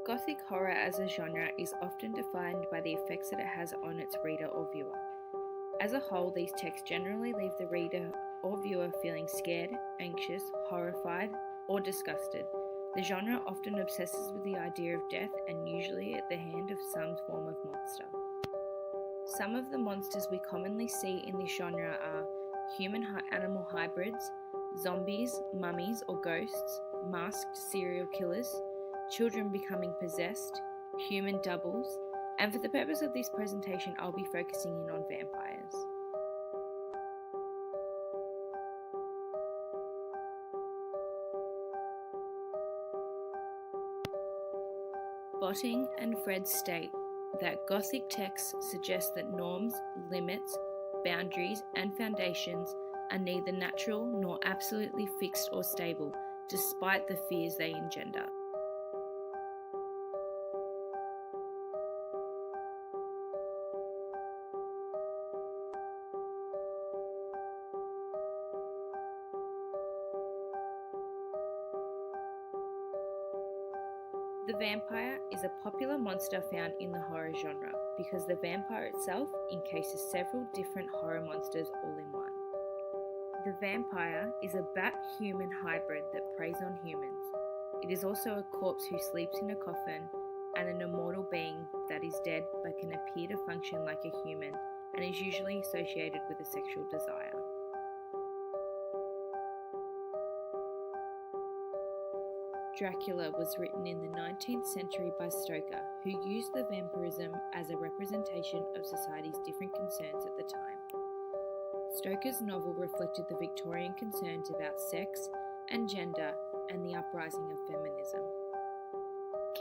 Gothic horror as a genre is often defined by the effects that it has on its reader or viewer. As a whole, these texts generally leave the reader or viewer feeling scared, anxious, horrified, or disgusted. The genre often obsesses with the idea of death and usually at the hand of some form of monster. Some of the monsters we commonly see in this genre are human-animal hybrids, zombies, mummies or ghosts, masked serial killers, children becoming possessed, human doubles, and for the purpose of this presentation I'll be focusing in on vampires. Botting and Fred state that Gothic texts suggest that norms, limits, boundaries, and foundations are neither natural nor absolutely fixed or stable, despite the fears they engender. The vampire is a popular monster found in the horror genre because the vampire itself encases several different horror monsters all in one. The vampire is a bat-human hybrid that preys on humans. It is also a corpse who sleeps in a coffin and an immortal being that is dead but can appear to function like a human and is usually associated with a sexual desire. Dracula was written in the 19th century by Stoker, who used the vampirism as a representation of society's different concerns at the time. Stoker's novel reflected the Victorian concerns about sex and gender and the uprising of feminism.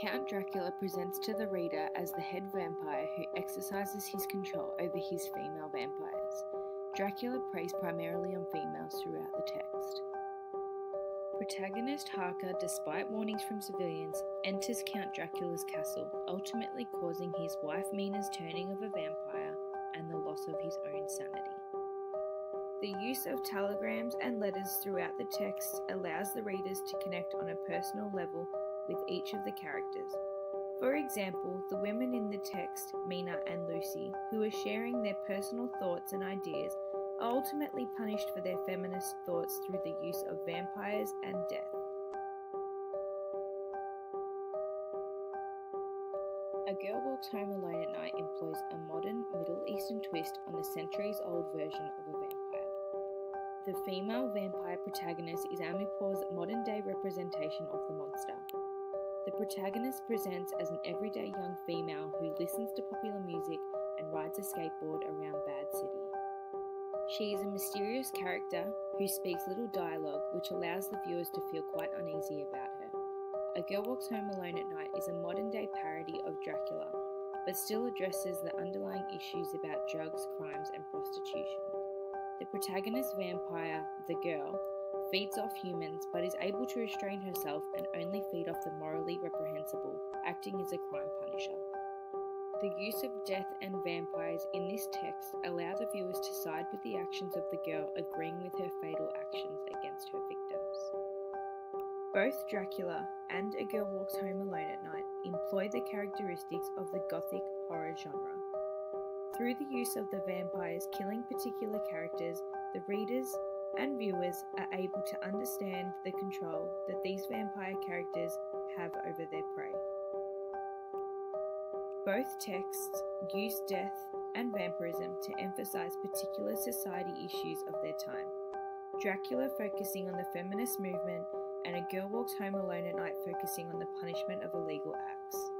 Count Dracula presents to the reader as the head vampire who exercises his control over his female vampires. Dracula preys primarily on females throughout the text. Protagonist Harker, despite warnings from civilians, enters Count Dracula's castle, ultimately causing his wife Mina's turning of a vampire and the loss of his own sanity. The use of telegrams and letters throughout the text allows the readers to connect on a personal level with each of the characters. For example, the women in the text, Mina and Lucy, who are sharing their personal thoughts and ideas, are ultimately punished for their feminist thoughts through the use of vampires and death. A Girl Walks Home Alone at Night employs a modern Middle Eastern twist on the centuries-old version of a vampire. The female vampire protagonist is Amirpour's modern-day representation of the monster. The protagonist presents as an everyday young female who listens to popular music and rides a skateboard around Bad City. She is a mysterious character who speaks little dialogue, which allows the viewers to feel quite uneasy about her. A Girl Walks Home Alone at Night is a modern-day parody of Dracula, but still addresses the underlying issues about drugs, crimes, and prostitution. The protagonist vampire, the girl, feeds off humans but is able to restrain herself and only feed off the morally reprehensible, acting as a crime punisher. The use of death and vampires in this text allow the viewers to side with the actions of the girl, agreeing with her fatal actions against her victims. Both Dracula and A Girl Walks Home Alone at Night employ the characteristics of the Gothic horror genre. Through the use of the vampires killing particular characters, the readers and viewers are able to understand the control that these vampire characters have over their prey. Both texts use death and vampirism to emphasize particular society issues of their time. Dracula focusing on the feminist movement and A Girl Walks Home Alone at Night focusing on the punishment of illegal acts.